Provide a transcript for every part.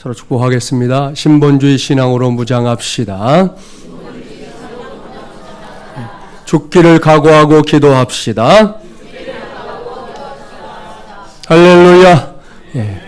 서로 축복하겠습니다. 신본주의 신앙으로 무장합시다. 죽기를 각오하고 기도합시다. 할렐루야.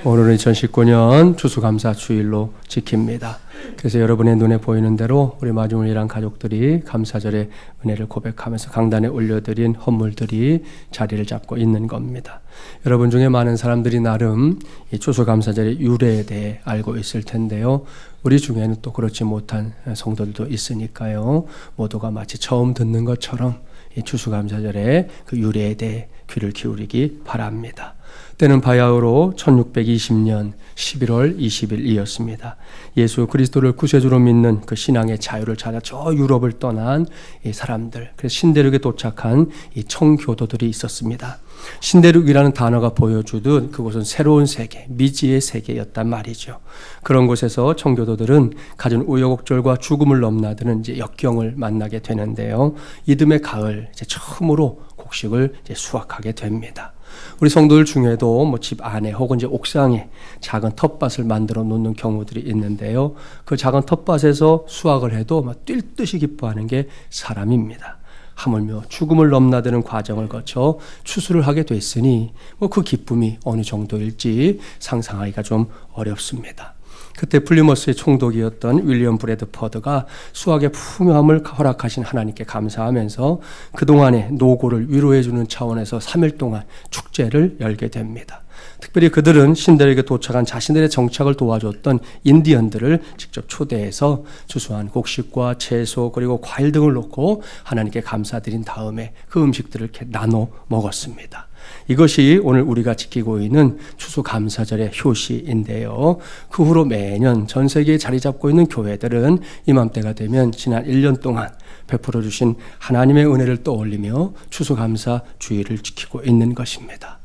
오늘은 2019년 추수감사 주일로 지킵니다. 그래서 여러분의 눈에 보이는 대로 우리 마중을일한 가족들이 감사절의 은혜를 고백하면서 강단에 올려드린 헌물들이 자리를 잡고 있는 겁니다. 여러분 중에 많은 사람들이 나름 이 추수감사절의 유래에 대해 알고 있을 텐데요. 우리 중에는 또 그렇지 못한 성도들도 있으니까요. 모두가 마치 처음 듣는 것처럼 이 추수감사절의 그 유래에 대해 귀를 기울이기 바랍니다. 때는 바야흐로 1620년 11월 20일이었습니다. 예수 그리스도를 구세주로 믿는 그 신앙의 자유를 찾아 저 유럽을 떠난 이 사람들, 그래서 신대륙에 도착한 이 청교도들이 있었습니다. 신대륙이라는 단어가 보여주듯 그곳은 새로운 세계, 미지의 세계였단 말이죠. 그런 곳에서 청교도들은 가진 우여곡절과 죽음을 넘나드는 이제 역경을 만나게 되는데요. 이듬해 가을 이제 처음으로 곡식을 이제 수확하게 됩니다. 우리 성도들 중에도 집 안에 혹은 이제 옥상에 작은 텃밭을 만들어 놓는 경우들이 있는데요. 그 작은 텃밭에서 수확을 해도 뛸 듯이 기뻐하는 게 사람입니다. 하물며 죽음을 넘나드는 과정을 거쳐 추수를 하게 됐으니 그 기쁨이 어느 정도일지 상상하기가 좀 어렵습니다. 그때 플리머스의 총독이었던 윌리엄 브래드퍼드가 수확의 풍요함을 허락하신 하나님께 감사하면서 그동안의 노고를 위로해주는 차원에서 3일 동안 축제를 열게 됩니다. 특별히 그들은 신들에게 도착한 자신들의 정착을 도와줬던 인디언들을 직접 초대해서 추수한 곡식과 채소 그리고 과일 등을 놓고 하나님께 감사드린 다음에 그 음식들을 이렇게 나눠 먹었습니다. 이것이 오늘 우리가 지키고 있는 추수감사절의 효시인데요. 그 후로 매년 전 세계에 자리 잡고 있는 교회들은 이맘때가 되면 지난 1년 동안 베풀어 주신 하나님의 은혜를 떠올리며 추수감사 주일을 지키고 있는 것입니다.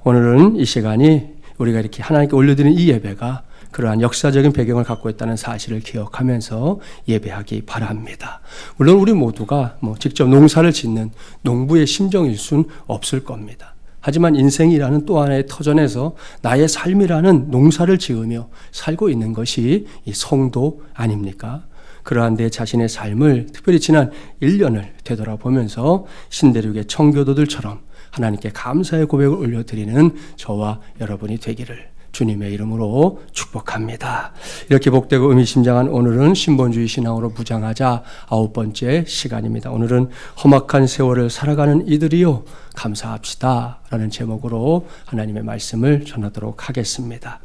오늘은 이 시간이 우리가 이렇게 하나님께 올려드리는 이 예배가 그러한 역사적인 배경을 갖고 있다는 사실을 기억하면서 예배하기 바랍니다. 물론 우리 모두가 직접 농사를 짓는 농부의 심정일 수는 없을 겁니다. 하지만 인생이라는 또 하나의 터전에서 나의 삶이라는 농사를 지으며 살고 있는 것이 이 성도 아닙니까? 그러한 내 자신의 삶을 특별히 지난 1년을 되돌아보면서 신대륙의 청교도들처럼 하나님께 감사의 고백을 올려드리는 저와 여러분이 되기를 주님의 이름으로 축복합니다. 이렇게 복되고 의미심장한 오늘은 신본주의 신앙으로 무장하자 9번째 시간입니다. 오늘은 험악한 세월을 살아가는 이들이요 감사합시다 라는 제목으로 하나님의 말씀을 전하도록 하겠습니다.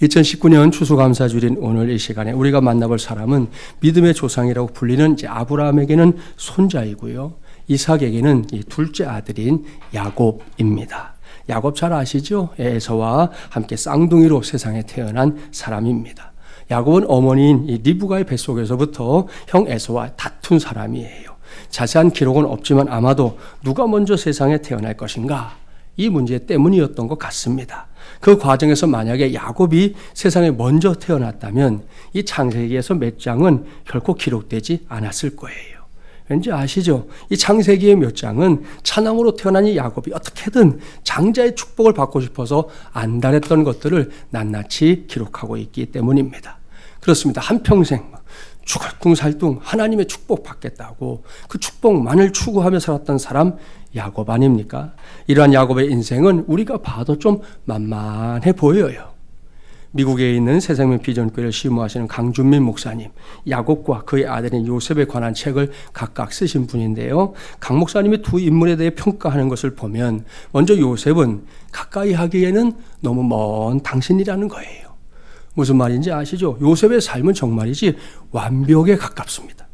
2019년 추수감사주일인 오늘 이 시간에 우리가 만나볼 사람은 믿음의 조상이라고 불리는 이제 아브라함에게는 손자이고요, 이삭에게는 이 둘째 아들인 야곱입니다. 야곱 잘 아시죠? 에서와 함께 쌍둥이로 세상에 태어난 사람입니다. 야곱은 어머니인 이 리브가의 뱃속에서부터 형 에서와 다툰 사람이에요. 자세한 기록은 없지만 아마도 누가 먼저 세상에 태어날 것인가? 이 문제 때문이었던 것 같습니다. 그 과정에서 만약에 야곱이 세상에 먼저 태어났다면 이 창세기에서 몇 장은 결코 기록되지 않았을 거예요. 왠지 아시죠? 이 창세기의 몇 장은 차남으로 태어난 이 야곱이 어떻게든 장자의 축복을 받고 싶어서 안달했던 것들을 낱낱이 기록하고 있기 때문입니다. 그렇습니다. 한평생 추갈둥살둥 하나님의 축복 받겠다고 그 축복만을 추구하며 살았던 사람 야곱 아닙니까? 이러한 야곱의 인생은 우리가 봐도 좀 만만해 보여요. 미국에 있는 새생명 비전교회를 시무하시는 강준민 목사님, 야곱과 그의 아들인 요셉에 관한 책을 각각 쓰신 분인데요. 강 목사님이 두 인물에 대해 평가하는 것을 보면 먼저 요셉은 가까이 하기에는 너무 먼 당신이라는 거예요. 무슨 말인지 아시죠? 요셉의 삶은 정말이지 완벽에 가깝습니다.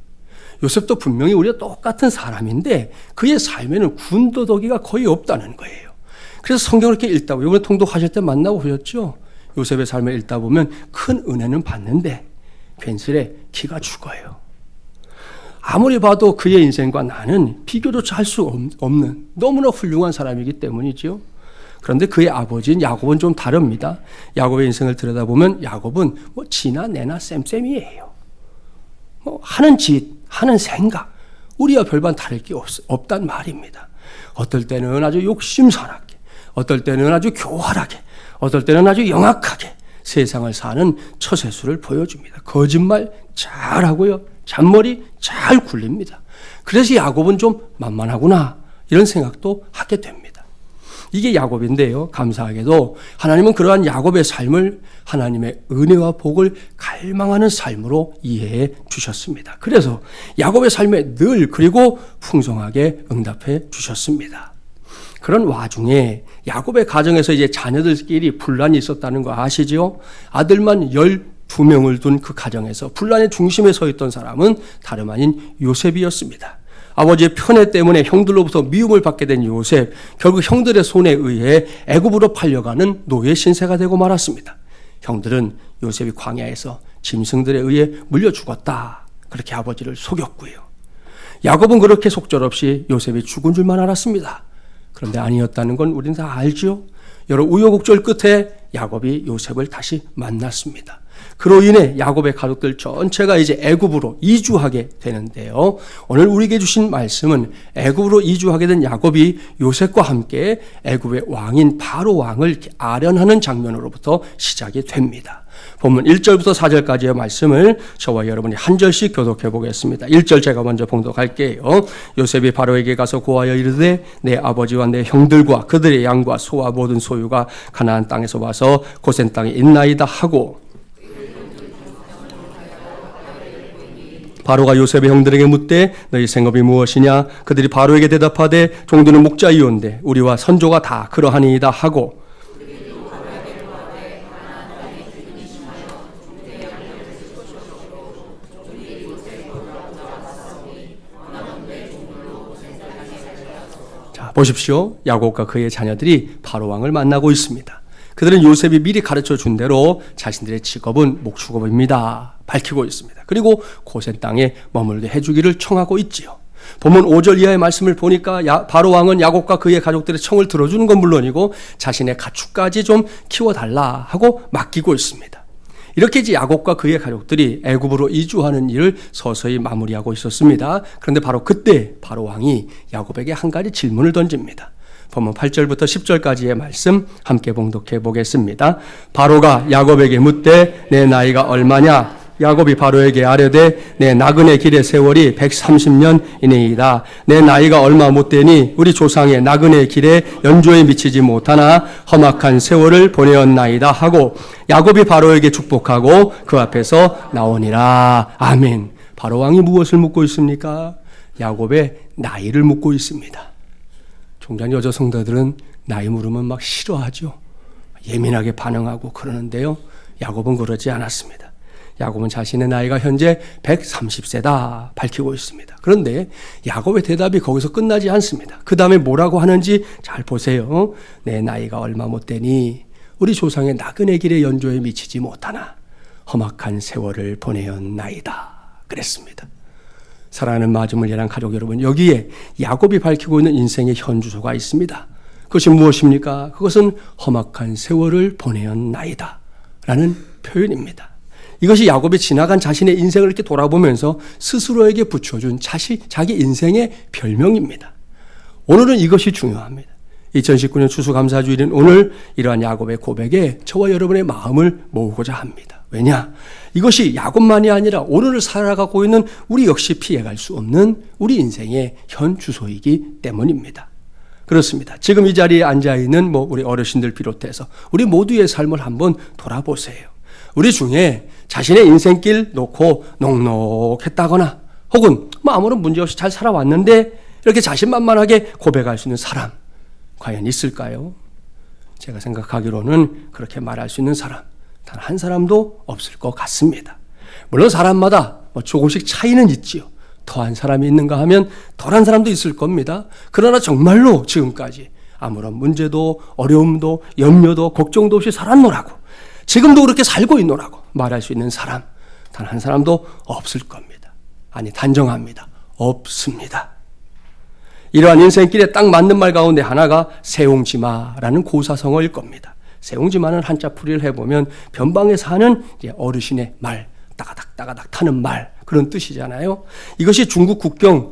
요셉도 분명히 우리가 똑같은 사람인데 그의 삶에는 군더더기가 거의 없다는 거예요. 그래서 성경을 이렇게 읽다 보면 이번에 통독하실 때 만나고 보셨죠? 요셉의 삶을 읽다 보면 큰 은혜는 받는데 괜스레 기가 죽어요. 아무리 봐도 그의 인생과 나는 비교조차 할 수 없는 너무나 훌륭한 사람이기 때문이죠. 그런데 그의 아버지인 야곱은 좀 다릅니다. 야곱의 인생을 들여다보면 야곱은 지나 내나 쌤쌤이에요. 하는 짓, 하는 생각, 우리와 별반 다를 게 없단 말입니다. 어떨 때는 아주 욕심산하게, 어떨 때는 아주 교활하게, 어떨 때는 아주 영악하게 세상을 사는 처세술을 보여줍니다. 거짓말 잘하고요. 잔머리 잘 굴립니다. 그래서 야곱은 좀 만만하구나 이런 생각도 하게 됩니다. 이게 야곱인데요. 감사하게도 하나님은 그러한 야곱의 삶을 하나님의 은혜와 복을 갈망하는 삶으로 이해해 주셨습니다. 그래서 야곱의 삶에 늘 그리고 풍성하게 응답해 주셨습니다. 그런 와중에 야곱의 가정에서 이제 자녀들끼리 분란이 있었다는 거 아시죠? 아들만 12명을 둔 그 가정에서 분란의 중심에 서 있던 사람은 다름 아닌 요셉이었습니다. 아버지의 편애 때문에 형들로부터 미움을 받게 된 요셉, 결국 형들의 손에 의해 애굽으로 팔려가는 노예 신세가 되고 말았습니다. 형들은 요셉이 광야에서 짐승들에 의해 물려 죽었다, 그렇게 아버지를 속였고요. 야곱은 그렇게 속절없이 요셉이 죽은 줄만 알았습니다. 그런데 아니었다는 건 우리는 다 알죠. 여러 우여곡절 끝에 야곱이 요셉을 다시 만났습니다. 그로 인해 야곱의 가족들 전체가 이제 애굽으로 이주하게 되는데요. 오늘 우리에게 주신 말씀은 애굽으로 이주하게 된 야곱이 요셉과 함께 애굽의 왕인 바로 왕을 아련하는 장면으로부터 시작이 됩니다. 본문 1절부터 4절까지의 말씀을 저와 여러분이 한 절씩 교독해 보겠습니다. 1절 제가 먼저 봉독할게요. 요셉이 바로에게 가서 고하여 이르되 내 아버지와 내 형들과 그들의 양과 소와 모든 소유가 가나안 땅에서 와서 고센 땅에 있나이다 하고, 바로가 요셉의 형들에게 묻되 너희 생업이 무엇이냐? 그들이 바로에게 대답하되 종들은 목자이온데 우리와 선조가 다 그러하니이다 하고, 자, 보십시오. 야곱과 그의 자녀들이 바로 왕을 만나고 있습니다. 그들은 요셉이 미리 가르쳐 준 대로 자신들의 직업은 목축업입니다. 밝히고 있습니다. 그리고 고센 땅에 머물게 해주기를 청하고 있지요. 본문 5절 이하의 말씀을 보니까 바로 왕은 야곱과 그의 가족들의 청을 들어주는 건 물론이고 자신의 가축까지 좀 키워달라 하고 맡기고 있습니다. 이렇게 이제 야곱과 그의 가족들이 애굽으로 이주하는 일을 서서히 마무리하고 있었습니다. 그런데 바로 그때 바로 왕이 야곱에게 한 가지 질문을 던집니다. 본문 8절부터 10절까지의 말씀 함께 봉독해 보겠습니다. 바로가 야곱에게 묻되 내 나이가 얼마냐? 야곱이 바로에게 아뢰되 내 나그네 길의 세월이 130년이니이다. 내 나이가 얼마 못되니 우리 조상의 나그네 길에 연조에 미치지 못하나 험악한 세월을 보내었나이다 하고 야곱이 바로에게 축복하고 그 앞에서 나오니라. 아멘. 바로 왕이 무엇을 묻고 있습니까? 야곱의 나이를 묻고 있습니다. 종전 여자 성도들은 나이 물으면 막 싫어하죠. 예민하게 반응하고 그러는데요. 야곱은 그러지 않았습니다. 야곱은 자신의 나이가 현재 130세다 밝히고 있습니다. 그런데 야곱의 대답이 거기서 끝나지 않습니다. 그 다음에 뭐라고 하는지 잘 보세요. 내 나이가 얼마 못되니 우리 조상의 나그네 길의 연조에 미치지 못하나 험악한 세월을 보내었나이다 그랬습니다. 사랑하는 마주물리랑 가족 여러분, 여기에 야곱이 밝히고 있는 인생의 현주소가 있습니다. 그것이 무엇입니까? 그것은 험악한 세월을 보내었나이다 라는 표현입니다. 이것이 야곱이 지나간 자신의 인생을 이렇게 돌아보면서 스스로에게 붙여준 자기 인생의 별명입니다. 오늘은 이것이 중요합니다. 2019년 추수감사주일인 오늘 이러한 야곱의 고백에 저와 여러분의 마음을 모으고자 합니다. 왜냐? 이것이 야곱만이 아니라 오늘을 살아가고 있는 우리 역시 피해갈 수 없는 우리 인생의 현 주소이기 때문입니다. 그렇습니다. 지금 이 자리에 앉아있는 우리 어르신들 비롯해서 우리 모두의 삶을 한번 돌아보세요. 우리 중에 자신의 인생길 놓고 넉넉했다거나 혹은 아무런 문제없이 잘 살아왔는데 이렇게 자신만만하게 고백할 수 있는 사람 과연 있을까요? 제가 생각하기로는 그렇게 말할 수 있는 사람 단 한 사람도 없을 것 같습니다. 물론 사람마다 조금씩 차이는 있지요. 더한 사람이 있는가 하면 덜한 사람도 있을 겁니다. 그러나 정말로 지금까지 아무런 문제도 어려움도 염려도 걱정도 없이 살았노라고 지금도 그렇게 살고 있노라고 말할 수 있는 사람 단 한 사람도 없을 겁니다. 아니, 단정합니다. 없습니다. 이러한 인생길에 딱 맞는 말 가운데 하나가 세옹지마라는 고사성어일 겁니다. 세옹지마는 한자풀이를 해보면 변방에 사는 어르신의 말, 따가닥 따가닥 타는 말 그런 뜻이잖아요. 이것이 중국 국경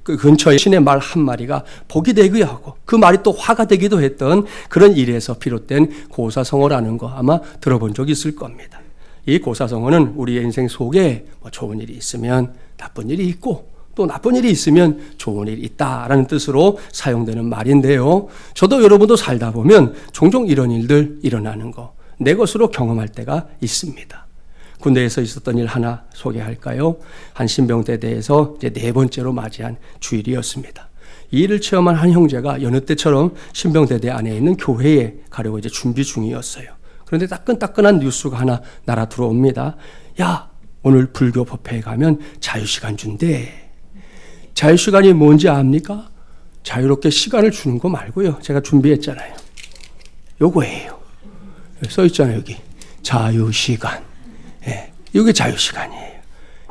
그 근처에 신의 말 한 마리가 복이 되기도 하고 그 말이 또 화가 되기도 했던 그런 일에서 비롯된 고사성어라는 거 아마 들어본 적이 있을 겁니다. 이 고사성어는 우리의 인생 속에 뭐 좋은 일이 있으면 나쁜 일이 있고 또 나쁜 일이 있으면 좋은 일이 있다라는 뜻으로 사용되는 말인데요. 저도 여러분도 살다 보면 종종 이런 일들 일어나는 거 내 것으로 경험할 때가 있습니다. 군대에서 있었던 일 하나 소개할까요? 한 신병대대에서 이제 4번째로 맞이한 주일이었습니다. 이 일을 체험한 한 형제가 여느 때처럼 신병대대 안에 있는 교회에 가려고 이제 준비 중이었어요. 그런데 따끈따끈한 뉴스가 하나 날아 들어옵니다. 야, 오늘 불교 법회에 가면 자유시간 준대. 자유시간이 뭔지 압니까? 자유롭게 시간을 주는 거 말고요. 제가 준비했잖아요. 요거예요. 써 있잖아요, 여기. 자유시간. 예, 이게 자유시간이에요.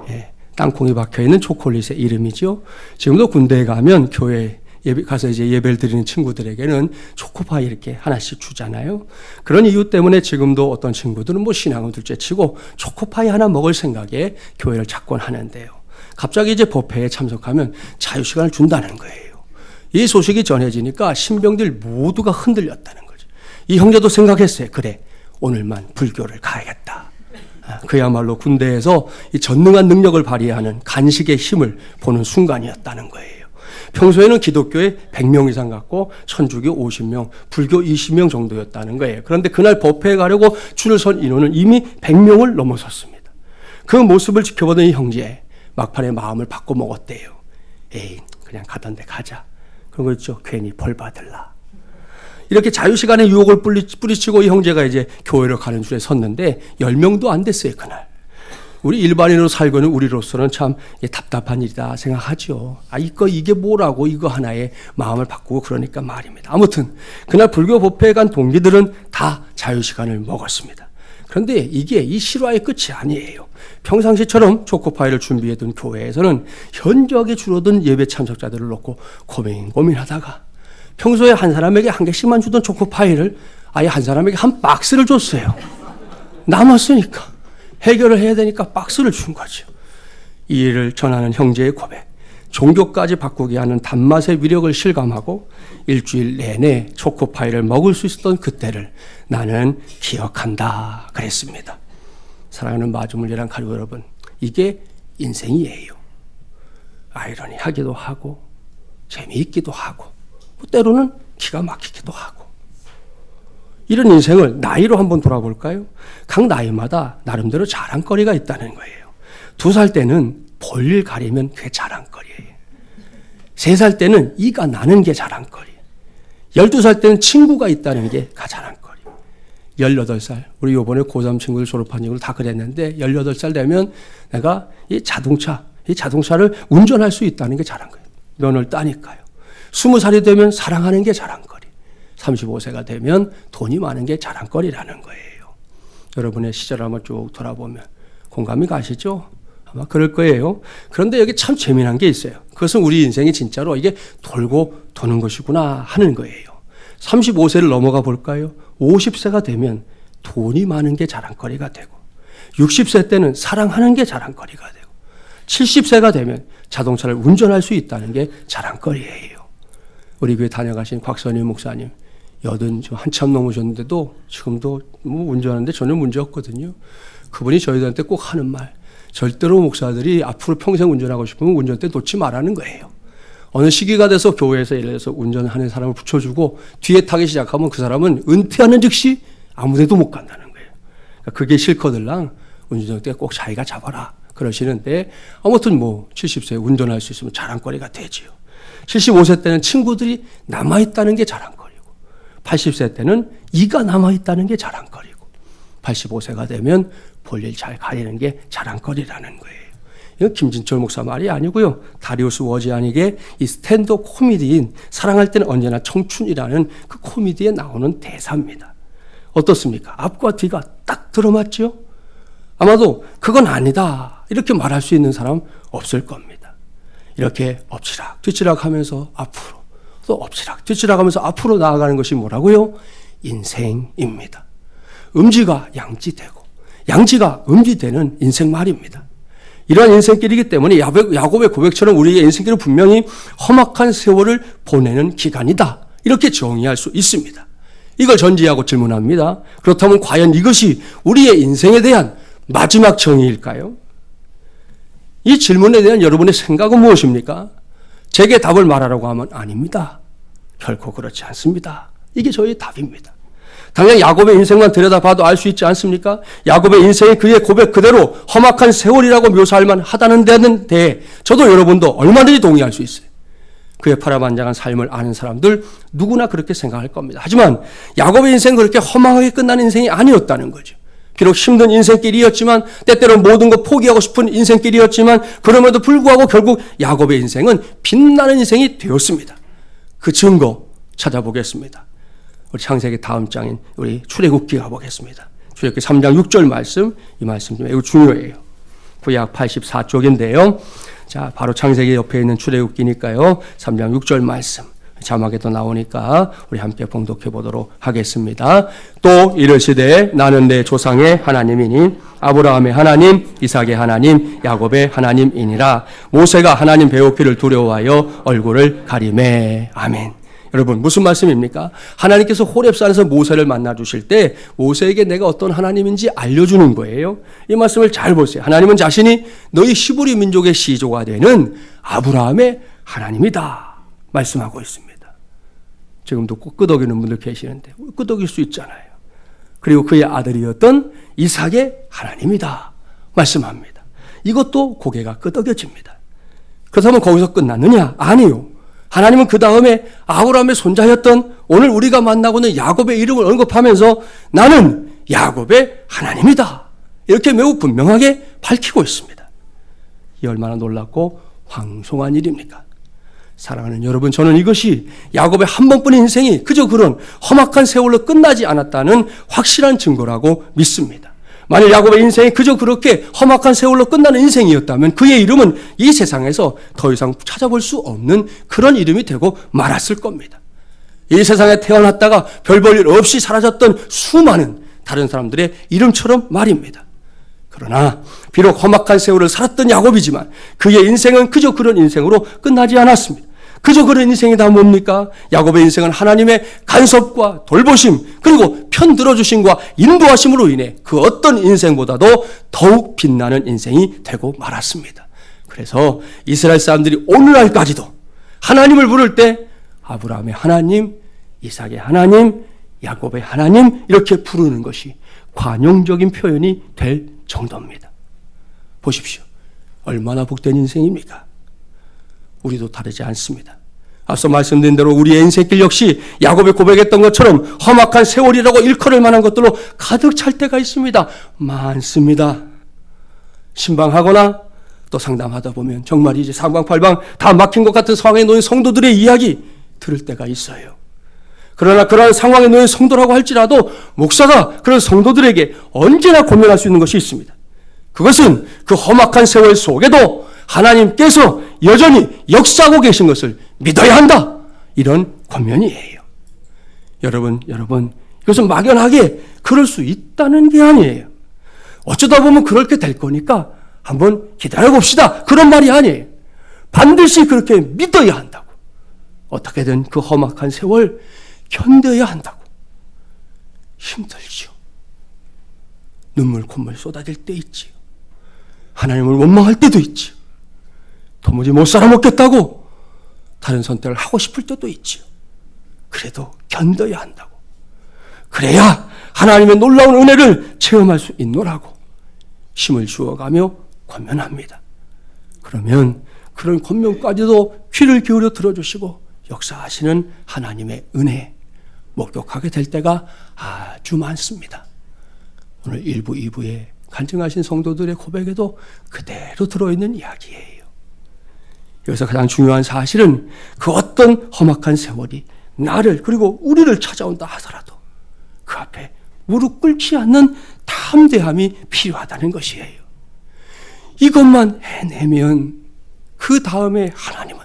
예, 땅콩이 박혀있는 초콜릿의 이름이죠. 지금도 군대에 가면 교회 가서 이제 예배를 드리는 친구들에게는 초코파이 이렇게 하나씩 주잖아요. 그런 이유 때문에 지금도 어떤 친구들은 뭐 신앙은 둘째 치고 초코파이 하나 먹을 생각에 교회를 찾곤 하는데요. 갑자기 이제 법회에 참석하면 자유시간을 준다는 거예요. 이 소식이 전해지니까 신병들 모두가 흔들렸다는 거죠. 이 형제도 생각했어요. 그래, 오늘만 불교를 가야겠다. 그야말로 군대에서 이 전능한 능력을 발휘하는 간식의 힘을 보는 순간이었다는 거예요. 평소에는 기독교에 100명 이상 갔고 천주교 50명, 불교 20명 정도였다는 거예요. 그런데 그날 법회에 가려고 줄을 선 인원은 이미 100명을 넘어섰습니다. 그 모습을 지켜보던 이 형제, 막판에 마음을 바꿔 먹었대요. 에이, 그냥 가던 데 가자. 그런 거 있죠. 괜히 벌 받을라. 이렇게 자유시간에 유혹을 뿌리치고 이 형제가 이제 교회로 가는 줄에 섰는데 10명도 안 됐어요, 그날. 우리 일반인으로 살고는 우리로서는 참 답답한 일이다 생각하죠. 이게 뭐라고 이거 하나에 마음을 바꾸고 그러니까 말입니다. 아무튼 그날 불교 법회에 간 동기들은 다 자유시간을 먹었습니다. 그런데 이게 이 실화의 끝이 아니에요. 평상시처럼 초코파이를 준비해둔 교회에서는 현저하게 줄어든 예배 참석자들을 놓고 고민하다가 평소에 한 사람에게 한 개씩만 주던 초코파이를 아예 한 사람에게 한 박스를 줬어요. 남았으니까. 해결을 해야 되니까 박스를 준 거죠. 이 일을 전하는 형제의 고백. 종교까지 바꾸게 하는 단맛의 위력을 실감하고 일주일 내내 초코파이를 먹을 수 있었던 그때를 나는 기억한다 그랬습니다. 사랑하는 마주물리란 가족 여러분, 이게 인생이에요. 아이러니하기도 하고 재미있기도 하고 때로는 기가 막히기도 하고 이런 인생을 나이로 한번 돌아볼까요? 각 나이마다 나름대로 자랑거리가 있다는 거예요. 2살 때는 볼일 가리면 그게 자랑거리예요. 3살 때는 이가 나는 게 자랑거리예요. 12살 때는 친구가 있다는 게 자랑거리예요. 18살, 우리 요번에 고3 친구들 졸업한 친구들 다 그랬는데 18살 되면 내가 이 자동차를 운전할 수 있다는 게 자랑거리예요. 면허를 따니까요. 20살이 되면 사랑하는 게 자랑거리. 35세가 되면 돈이 많은 게 자랑거리라는 거예요. 여러분의 시절을 한번 쭉 돌아보면 공감이 가시죠? 아마 그럴 거예요. 그런데 여기 참 재미난 게 있어요. 그것은 우리 인생이 진짜로 이게 돌고 도는 것이구나 하는 거예요. 35세를 넘어가 볼까요? 50세가 되면 돈이 많은 게 자랑거리가 되고 60세 때는 사랑하는 게 자랑거리가 되고 70세가 되면 자동차를 운전할 수 있다는 게 자랑거리예요. 우리 교회 다녀가신 곽선희 목사님, 80 한참 넘으셨는데도 지금도 운전하는데 전혀 문제 없거든요. 그분이 저희들한테 꼭 하는 말, 절대로 목사들이 앞으로 평생 운전하고 싶으면 운전대 놓지 말라는 거예요. 어느 시기가 돼서 교회에서 예를 들어서 운전하는 사람을 붙여주고 뒤에 타기 시작하면 그 사람은 은퇴하는 즉시 아무데도 못 간다는 거예요. 그러니까 그게 싫거들랑 운전대 꼭 자기가 잡아라 그러시는데 아무튼 70세 운전할 수 있으면 자랑거리가 되지요. 75세 때는 친구들이 남아있다는 게 자랑거리고 80세 때는 이가 남아있다는 게 자랑거리고 85세가 되면 볼일 잘 가리는 게 자랑거리라는 거예요. 이건 김진철 목사 말이 아니고요. 다리우스 워지아닉의 이 스탠드업 코미디인 사랑할 때는 언제나 청춘이라는 그 코미디에 나오는 대사입니다. 어떻습니까? 앞과 뒤가 딱 들어맞죠? 아마도 그건 아니다 이렇게 말할 수 있는 사람 없을 겁니다. 이렇게 엎치락 뒤치락 하면서 앞으로 또 엎치락 뒤치락 하면서 앞으로 나아가는 것이 뭐라고요? 인생입니다. 음지가 양지되고 양지가 음지되는 인생 말입니다. 이러한 인생길이기 때문에 야곱의 고백처럼 우리의 인생길은 분명히 험악한 세월을 보내는 기간이다. 이렇게 정의할 수 있습니다. 이걸 전제하고 질문합니다. 그렇다면 과연 이것이 우리의 인생에 대한 마지막 정의일까요? 이 질문에 대한 여러분의 생각은 무엇입니까? 제게 답을 말하라고 하면 아닙니다. 결코 그렇지 않습니다. 이게 저의 답입니다. 당장 야곱의 인생만 들여다봐도 알 수 있지 않습니까? 야곱의 인생이 그의 고백 그대로 험악한 세월이라고 묘사할 만하다는 데는 대해 저도 여러분도 얼마든지 동의할 수 있어요. 그의 파란만장한 삶을 아는 사람들 누구나 그렇게 생각할 겁니다. 하지만 야곱의 인생은 그렇게 험악하게 끝나는 인생이 아니었다는 거죠. 비록 힘든 인생길이었지만 때때로 모든 것 포기하고 싶은 인생길이었지만 그럼에도 불구하고 결국 야곱의 인생은 빛나는 인생이 되었습니다. 그 증거 찾아보겠습니다. 우리 창세기 다음 장인 우리 출애굽기 가보겠습니다. 출애굽기 3장 6절 말씀, 이 말씀 매우 중요해요. 구약 84쪽인데요. 자, 바로 창세기 옆에 있는 출애굽기니까요. 3장 6절 말씀. 자막에도 나오니까 우리 함께 봉독해 보도록 하겠습니다. 또 이르시되 나는 내 조상의 하나님이니 아브라함의 하나님, 이삭의 하나님, 야곱의 하나님이니라. 모세가 하나님 배우기를 두려워하여 얼굴을 가리매. 아멘. 여러분 무슨 말씀입니까? 하나님께서 호렙산에서 모세를 만나 주실 때 모세에게 내가 어떤 하나님인지 알려주는 거예요. 이 말씀을 잘 보세요. 하나님은 자신이 너희 히브리 민족의 시조가 되는 아브라함의 하나님이다 말씀하고 있습니다. 지금도 꼭 끄덕이는 분들 계시는데 끄덕일 수 있잖아요. 그리고 그의 아들이었던 이삭의 하나님이다 말씀합니다. 이것도 고개가 끄덕여집니다. 그렇다면 거기서 끝났느냐? 아니요. 하나님은 그 다음에 아브라함의 손자였던 오늘 우리가 만나고는 야곱의 이름을 언급하면서 나는 야곱의 하나님이다. 이렇게 매우 분명하게 밝히고 있습니다. 이 얼마나 놀랍고 황송한 일입니까? 사랑하는 여러분, 저는 이것이 야곱의 한 번뿐인 인생이 그저 그런 험악한 세월로 끝나지 않았다는 확실한 증거라고 믿습니다. 만일 야곱의 인생이 그저 그렇게 험악한 세월로 끝나는 인생이었다면 그의 이름은 이 세상에서 더 이상 찾아볼 수 없는 그런 이름이 되고 말았을 겁니다. 이 세상에 태어났다가 별 볼 일 없이 사라졌던 수많은 다른 사람들의 이름처럼 말입니다. 그러나 비록 험악한 세월을 살았던 야곱이지만 그의 인생은 그저 그런 인생으로 끝나지 않았습니다. 그저 그런 인생이 다 뭡니까? 야곱의 인생은 하나님의 간섭과 돌보심 그리고 편들어주심과 인도하심으로 인해 그 어떤 인생보다도 더욱 빛나는 인생이 되고 말았습니다. 그래서 이스라엘 사람들이 오늘날까지도 하나님을 부를 때 아브라함의 하나님, 이삭의 하나님, 야곱의 하나님 이렇게 부르는 것이 관용적인 표현이 될 정도입니다. 보십시오. 얼마나 복된 인생입니까? 우리도 다르지 않습니다. 앞서 말씀드린 대로 우리의 인생길 역시 야곱이 고백했던 것처럼 험악한 세월이라고 일컬을 만한 것들로 가득 찰 때가 있습니다. 많습니다. 신방하거나 또 상담하다 보면 정말 이제 사방팔방 다 막힌 것 같은 상황에 놓인 성도들의 이야기 들을 때가 있어요. 그러나 그러한 상황에 놓인 성도라고 할지라도 목사가 그런 성도들에게 언제나 고민할 수 있는 것이 있습니다. 그것은 그 험악한 세월 속에도 하나님께서 여전히 역사하고 계신 것을 믿어야 한다. 이런 권면이에요. 여러분, 이것은 막연하게 그럴 수 있다는 게 아니에요. 어쩌다 보면 그렇게 될 거니까 한번 기다려봅시다. 그런 말이 아니에요. 반드시 그렇게 믿어야 한다고. 어떻게든 그 험악한 세월 견뎌야 한다고. 힘들죠. 눈물 콧물 쏟아질 때 있지요. 하나님을 원망할 때도 있지요. 도무지 못 살아먹겠다고 다른 선택을 하고 싶을 때도 있지요. 그래도 견뎌야 한다고. 그래야 하나님의 놀라운 은혜를 체험할 수 있노라고 힘을 주어가며 권면합니다. 그러면 그런 권면까지도 귀를 기울여 들어주시고 역사하시는 하나님의 은혜 목격하게 될 때가 아주 많습니다. 오늘 1부, 2부에 간증하신 성도들의 고백에도 그대로 들어있는 이야기예요. 여기서 가장 중요한 사실은 그 어떤 험악한 세월이 나를 그리고 우리를 찾아온다 하더라도 그 앞에 무릎 꿇지 않는 담대함이 필요하다는 것이에요. 이것만 해내면 그 다음에 하나님은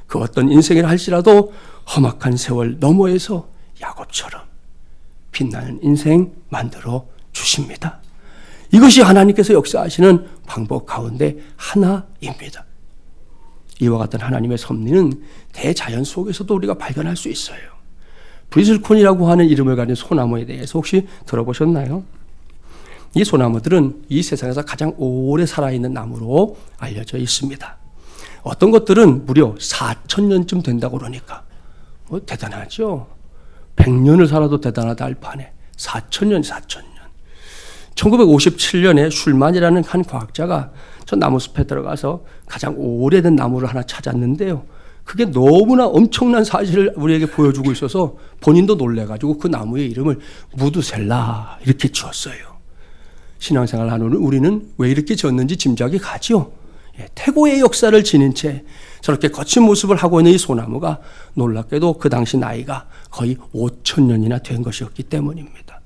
그 어떤 인생이라 할지라도 험악한 세월 너머에서 야곱처럼 빛나는 인생 만들어 주십니다. 이것이 하나님께서 역사하시는 방법 가운데 하나입니다. 이와 같은 하나님의 섭리는 대자연 속에서도 우리가 발견할 수 있어요. 브리슬콘이라고 하는 이름을 가진 소나무에 대해서 혹시 들어보셨나요? 이 소나무들은 이 세상에서 가장 오래 살아있는 나무로 알려져 있습니다. 어떤 것들은 무려 4,000년쯤 된다고 그러니까 대단하죠. 100년을 살아도 대단하다 할 판에 4,000년. 1957년에 슐만이라는 한 과학자가 저 나무숲에 들어가서 가장 오래된 나무를 하나 찾았는데요. 그게 너무나 엄청난 사실을 우리에게 보여주고 있어서 본인도 놀래가지고 그 나무의 이름을 무드셀라 이렇게 지었어요. 신앙생활 하는 우리는 왜 이렇게 지었는지 짐작이 가죠. 태고의 역사를 지닌 채 저렇게 거친 모습을 하고 있는 이 소나무가 놀랍게도 그 당시 나이가 거의 5,000년이나 된 것이었기 때문입니다.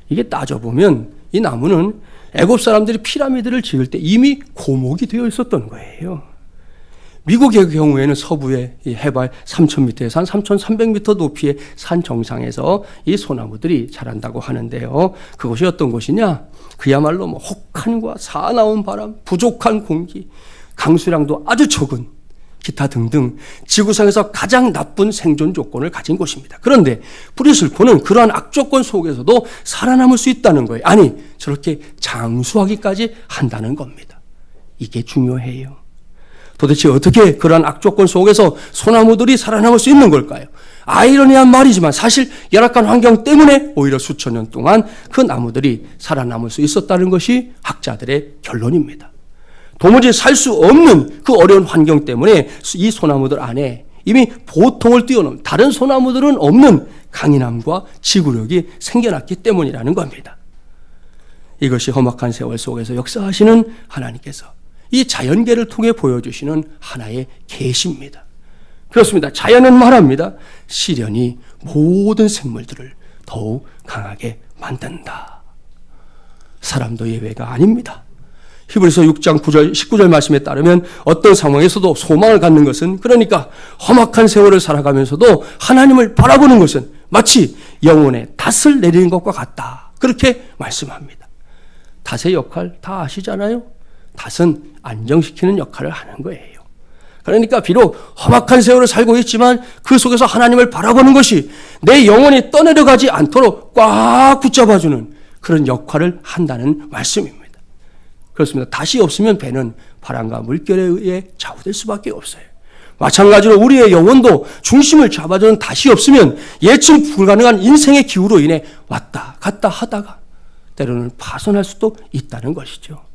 이게 따져보면 이 나무는 애굽 사람들이 피라미드를 지을 때 이미 고목이 되어 있었던 거예요. 미국의 경우에는 서부의 해발 3,000m에서 한 3,300m 높이의 산 정상에서 이 소나무들이 자란다고 하는데요. 그것이 어떤 곳이냐? 그야말로 혹한과 사나운 바람, 부족한 공기, 강수량도 아주 적은 기타 등등 지구상에서 가장 나쁜 생존 조건을 가진 곳입니다. 그런데 브리슬콘은 그러한 악조건 속에서도 살아남을 수 있다는 거예요. 아니, 저렇게 장수하기까지 한다는 겁니다. 이게 중요해요. 도대체 어떻게 그러한 악조건 속에서 소나무들이 살아남을 수 있는 걸까요? 아이러니한 말이지만 사실 열악한 환경 때문에 오히려 수천 년 동안 그 나무들이 살아남을 수 있었다는 것이 학자들의 결론입니다. 도무지 살 수 없는 그 어려운 환경 때문에 이 소나무들 안에 이미 보통을 뛰어넘는 다른 소나무들은 없는 강인함과 지구력이 생겨났기 때문이라는 겁니다. 이것이 험악한 세월 속에서 역사하시는 하나님께서 이 자연계를 통해 보여주시는 하나의 계시입니다. 그렇습니다. 자연은 말합니다. 시련이 모든 생물들을 더욱 강하게 만든다. 사람도 예외가 아닙니다. 히브리서 6장 9절 19절 말씀에 따르면 어떤 상황에서도 소망을 갖는 것은, 그러니까 험악한 세월을 살아가면서도 하나님을 바라보는 것은 마치 영혼에 닷을 내리는 것과 같다. 그렇게 말씀합니다. 닷의 역할 다 아시잖아요. 닷은 안정시키는 역할을 하는 거예요. 그러니까 비록 험악한 세월을 살고 있지만 그 속에서 하나님을 바라보는 것이 내 영혼이 떠내려가지 않도록 꽉 붙잡아주는 그런 역할을 한다는 말씀입니다. 그렇습니다. 닷이 없으면 배는 바람과 물결에 의해 좌우될 수밖에 없어요. 마찬가지로 우리의 영혼도 중심을 잡아주는 닷이 없으면 예측 불가능한 인생의 기후로 인해 왔다 갔다 하다가 때로는 파손할 수도 있다는 것이죠.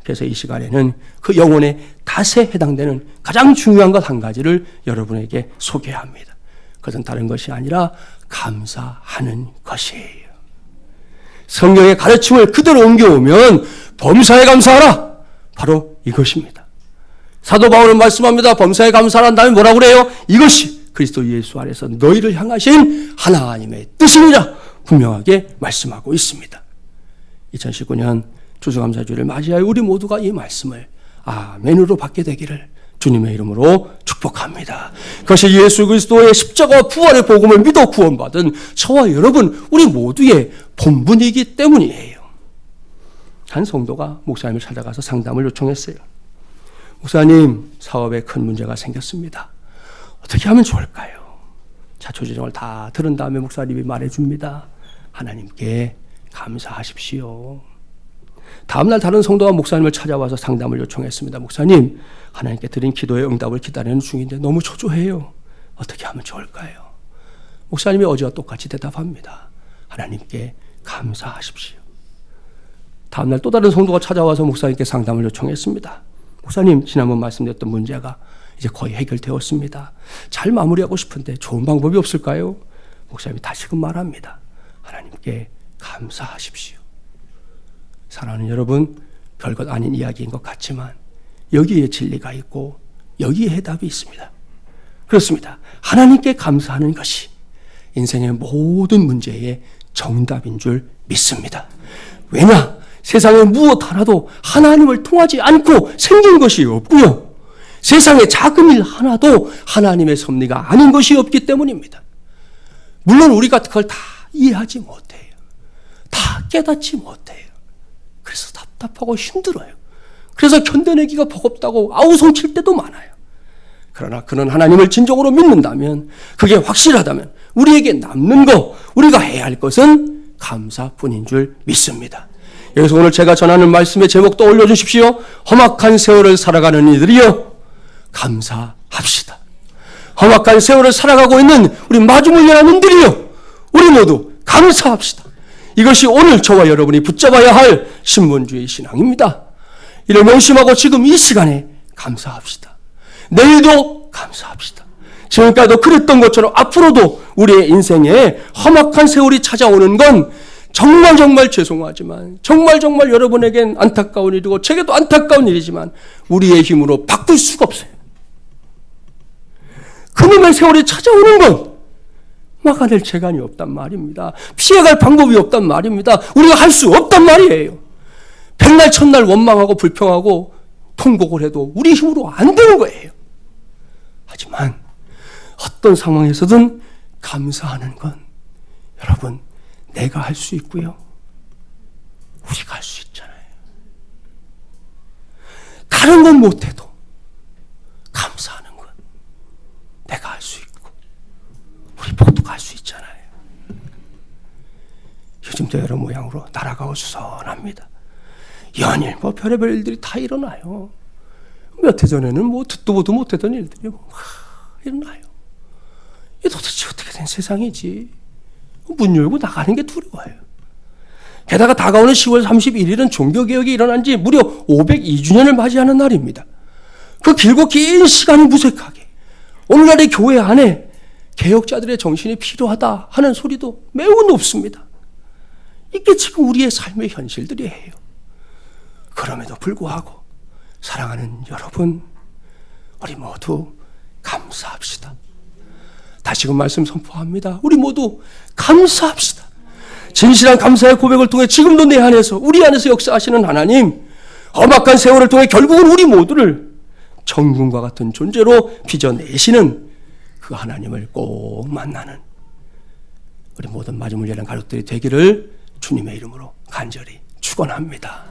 그래서 이 시간에는 그 영혼의 닷에 해당되는 가장 중요한 것 한 가지를 여러분에게 소개합니다. 그것은 다른 것이 아니라 감사하는 것이에요. 성경의 가르침을 그대로 옮겨오면 범사에 감사하라. 바로 이것입니다. 사도 바울은 말씀합니다. 범사에 감사하라 다음에 뭐라고 그래요? 이것이 그리스도 예수 안에서 너희를 향하신 하나님의 뜻이니라 분명하게 말씀하고 있습니다. 2019년 추수감사주일을 맞이하여 우리 모두가 이 말씀을 아멘으로 받게 되기를 주님의 이름으로 축복합니다. 그것이 예수 그리스도의 십자가와 부활의 복음을 믿어 구원받은 저와 여러분 우리 모두의 본분이기 때문이에요. 한 성도가 목사님을 찾아가서 상담을 요청했어요. 목사님, 사업에 큰 문제가 생겼습니다. 어떻게 하면 좋을까요? 자초지종을 다 들은 다음에 목사님이 말해줍니다. 하나님께 감사하십시오. 다음날 다른 성도가 목사님을 찾아와서 상담을 요청했습니다. 목사님, 하나님께 드린 기도의 응답을 기다리는 중인데 너무 초조해요. 어떻게 하면 좋을까요? 목사님이 어제와 똑같이 대답합니다. 하나님께 감사하십시오. 다음날 또 다른 성도가 찾아와서 목사님께 상담을 요청했습니다. 목사님, 지난번 말씀드렸던 문제가 이제 거의 해결되었습니다. 잘 마무리하고 싶은데 좋은 방법이 없을까요? 목사님이 다시금 말합니다. 하나님께 감사하십시오. 사랑하는 여러분, 별것 아닌 이야기인 것 같지만 여기에 진리가 있고 여기에 해답이 있습니다. 그렇습니다. 하나님께 감사하는 것이 인생의 모든 문제의 정답인 줄 믿습니다. 왜냐? 세상에 무엇 하나도 하나님을 통하지 않고 생긴 것이 없고요. 세상에 작은 일 하나도 하나님의 섭리가 아닌 것이 없기 때문입니다. 물론 우리가 그걸 다 이해하지 못해요. 다 깨닫지 못해요. 그래서 답답하고 힘들어요. 그래서 견뎌내기가 버겁다고 아우성칠 때도 많아요. 그러나 그는 하나님을 진정으로 믿는다면, 그게 확실하다면 우리에게 남는 거, 우리가 해야 할 것은 감사뿐인 줄 믿습니다. 여기서 오늘 제가 전하는 말씀의 제목도 올려주십시오. 험악한 세월을 살아가는 이들이여 감사합시다. 험악한 세월을 살아가고 있는 우리 마주물려는 이들이여 우리 모두 감사합시다. 이것이 오늘 저와 여러분이 붙잡아야 할 신본주의 신앙입니다. 이를 명심하고 지금 이 시간에 감사합시다. 내일도 감사합시다. 지금까지도 그랬던 것처럼 앞으로도 우리의 인생에 험악한 세월이 찾아오는 건 정말 죄송하지만 정말 여러분에겐 안타까운 일이고 제게도 안타까운 일이지만 우리의 힘으로 바꿀 수가 없어요. 그놈의 세월이 찾아오는 건 막아낼 재간이 없단 말입니다. 피해갈 방법이 없단 말입니다. 우리가 할 수 없단 말이에요. 백날 첫날 원망하고 불평하고 통곡을 해도 우리 힘으로 안 되는 거예요. 하지만 어떤 상황에서든 감사하는 건 여러분 내가 할 수 있고요. 우리가 할 수 있잖아요. 다른 건 못해도 감사하는 건 내가 할 수 있고 우리 모두가 할 수 있잖아요. 요즘도 여러 모양으로 나라가 어수선합니다. 연일 별의별 일들이 다 일어나요. 몇 해 전에는 듣도 보도 못했던 일들이 일어나요. 이게 도대체 어떻게 된 세상이지? 문 열고 나가는 게 두려워요. 게다가 다가오는 10월 31일은 종교개혁이 일어난 지 무려 502주년을 맞이하는 날입니다. 그 길고 긴 시간이 무색하게 오늘날의 교회 안에 개혁자들의 정신이 필요하다 하는 소리도 매우 높습니다. 이게 지금 우리의 삶의 현실들이에요. 그럼에도 불구하고 사랑하는 여러분, 우리 모두 감사합시다. 다시금 말씀 선포합니다. 우리 모두 감사합시다. 진실한 감사의 고백을 통해 지금도 내 안에서 우리 안에서 역사하시는 하나님, 험악한 세월을 통해 결국은 우리 모두를 정금과 같은 존재로 빚어내시는 그 하나님을 꼭 만나는 우리 모든 마지막 예랑 가족들이 되기를 주님의 이름으로 간절히 축원합니다.